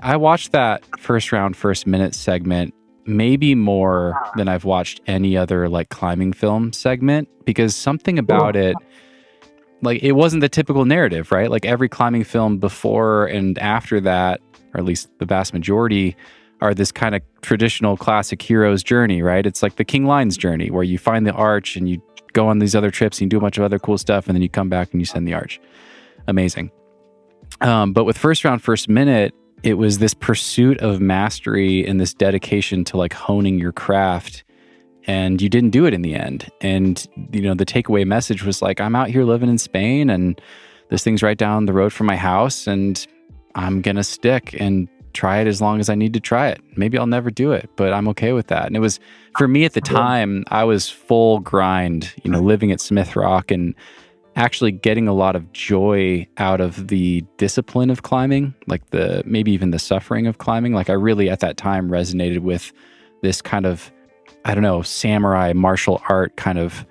I watched that first round, first minute segment maybe more than I've watched any other like climbing film segment, because something about it, like it wasn't the typical narrative, right? Like every climbing film before and after that, or at least the vast majority, are this kind of traditional classic hero's journey, right? It's like the King Lion's journey where you find the arch and you go on these other trips and you do a bunch of other cool stuff and then you come back and you send the arch. Amazing. But with first round, first minute, it was this pursuit of mastery and this dedication to like honing your craft. And you didn't do it in the end. And, you know, the takeaway message was like, I'm out here living in Spain and this thing's right down the road from my house and I'm going to stick and try it as long as I need to try it. Maybe I'll never do it, but I'm okay with that. And it was, for me at the time, I was full grind, you know, living at Smith Rock and actually getting a lot of joy out of the discipline of climbing, like the, maybe even the suffering of climbing. Like I really at that time resonated with this kind of, I don't know, samurai martial art kind of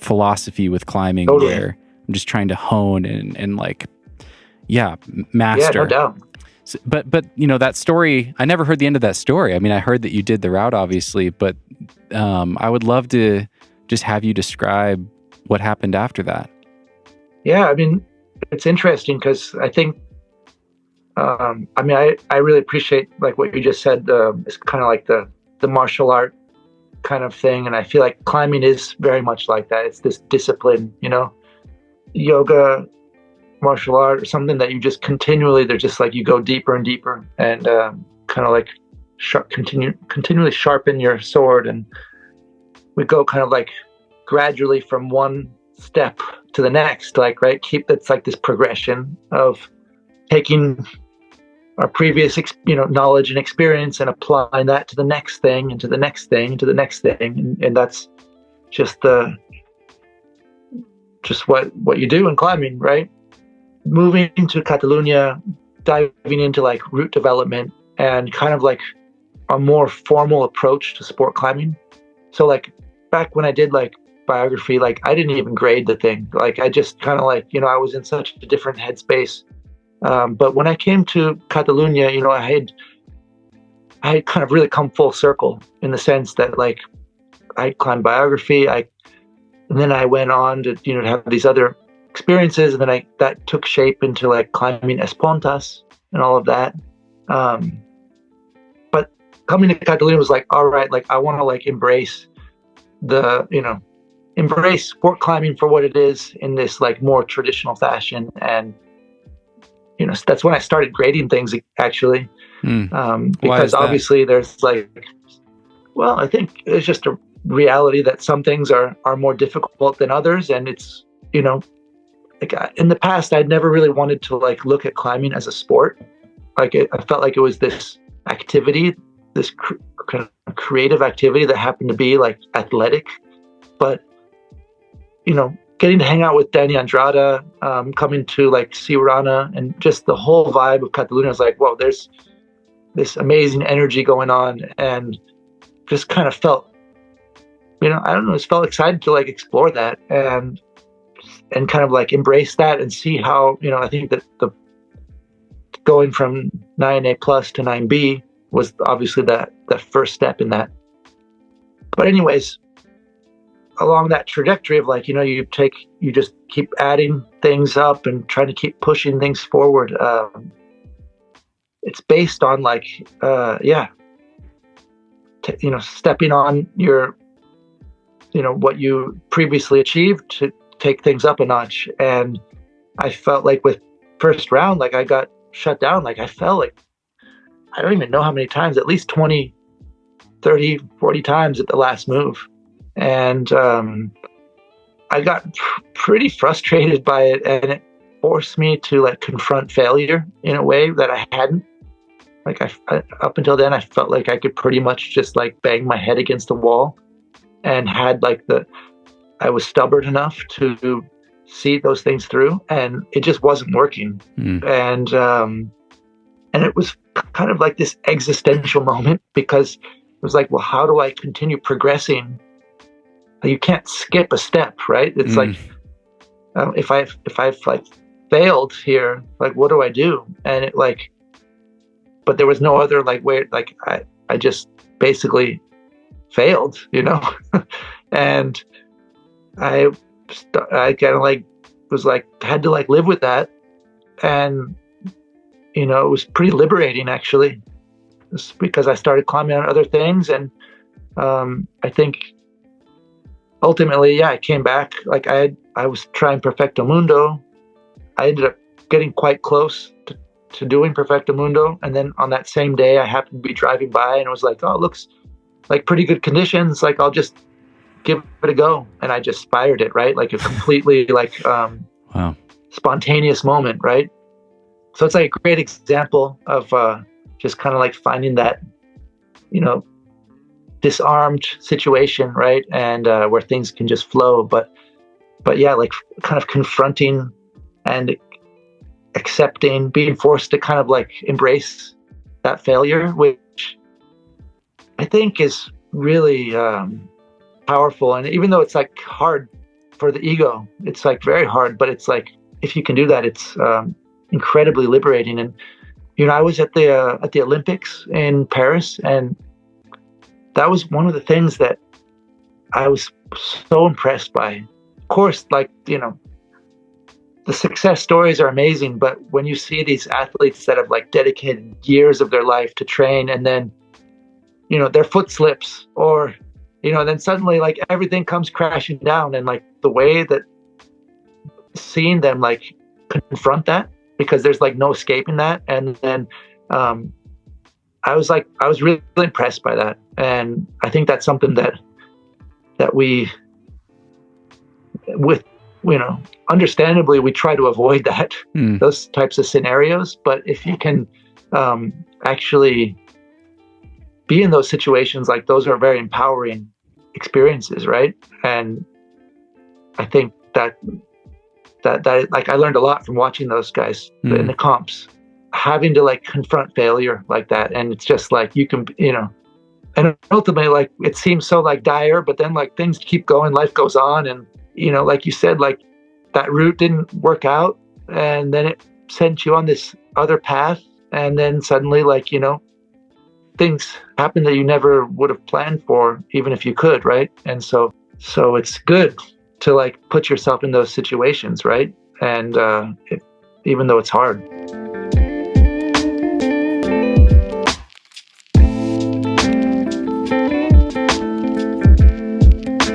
philosophy with climbing, where I'm just trying to hone and like, master. Yeah, no doubt. So, but you know, that story, I never heard the end of that story. I mean, I heard that you did the route, obviously, but I would love to just have you describe what happened after that. Yeah, I mean, it's interesting because I think, I really appreciate like what you just said. It's kind of like the martial art kind of thing. And I feel like climbing is very much like that. It's this discipline, you know, yoga, martial art, or something that you just continually, they're just like, you go deeper and deeper and kind of like continually sharpen your sword. And we go kind of like gradually from one step to the next, like, right. It's like this progression of taking our previous, knowledge and experience and applying that to the next thing and to the next thing and to the next thing. And that's just what you do in climbing, right? Moving to Catalonia, diving into like route development and kind of like a more formal approach to sport climbing. So like back when I did like biography, like I didn't even grade the thing. Like I just kind of like, I was in such a different headspace. But when I came to Catalonia, I had kind of really come full circle in the sense that like I climbed biography, and then I went on to, have these other experiences, and then that took shape into like climbing Espontas and all of that. But coming to Catalonia was like, all right, like I want to like embrace embrace sport climbing for what it is in this like more traditional fashion. And that's when I started grading things actually. Because obviously there's like, well, I think it's just a reality that some things are more difficult than others. And it's, like in the past, I'd never really wanted to like look at climbing as a sport. Like I felt like it was this activity, this kind of creative activity that happened to be like athletic. But, getting to hang out with Danny Andrada, coming to like Siurana, and just the whole vibe of Catalonia was like, whoa, there's this amazing energy going on, and just kind of felt, I don't know, just felt excited to like explore that and kind of like embrace that and see how, I think that the going from 9A plus to 9B was obviously that first step in that. But anyways, along that trajectory of like, you just keep adding things up and trying to keep pushing things forward. It's based on like, stepping on your, what you previously achieved to take things up a notch. And I felt like with first round, like I got shut down. Like I felt like, I don't even know how many times, at least 20, 30, 40 times at the last move. And I got pretty frustrated by it, and it forced me to like confront failure in a way that I hadn't. Like I up until then, I felt like I could pretty much just like bang my head against the wall, and had like I was stubborn enough to see those things through, and it just wasn't working. And it was kind of like this existential moment, because it was like, well, how do I continue progressing? You can't skip a step, right? It's like, if I've like failed here, like, what do I do? And it like, but there was no other like way. Like I just basically failed, and I kind of like was like had to like live with that, and it was pretty liberating actually, it's because I started climbing on other things, and I think ultimately, yeah, I came back. Like I was trying Perfecto Mundo. I ended up getting quite close to doing Perfecto Mundo, and then on that same day, I happened to be driving by, and it was like, oh, it looks like pretty good conditions. Like I'll just give it a go, and I just fired it, right? Like a completely like wow, spontaneous moment, right? So it's like a great example of just kind of like finding that, disarmed situation, right? And where things can just flow. But yeah, like kind of confronting and accepting, being forced to kind of like embrace that failure, which I think is really powerful. And even though it's like hard for the ego, it's like very hard, but it's like, if you can do that, it's incredibly liberating. And, I was at the Olympics in Paris, and that was one of the things that I was so impressed by. Of course, like, the success stories are amazing, but when you see these athletes that have like dedicated years of their life to train, and then, their foot slips, or, then suddenly like everything comes crashing down, and like the way that seeing them like confront that, because there's like no escaping that. And then I was really impressed by that. And I think that's something that we, with, understandably, we try to avoid that, those types of scenarios. But if you can actually be in those situations, like those are very empowering experiences, right? And I think that like I learned a lot from watching those guys in the comps, having to like confront failure like that. And it's just like, you can, and ultimately like it seems so like dire, but then like things keep going, life goes on. And, like you said, like that route didn't work out, and then it sent you on this other path. And then suddenly like, things happen that you never would have planned for, even if you could. Right. And so it's good to like put yourself in those situations, right? And even though it's hard.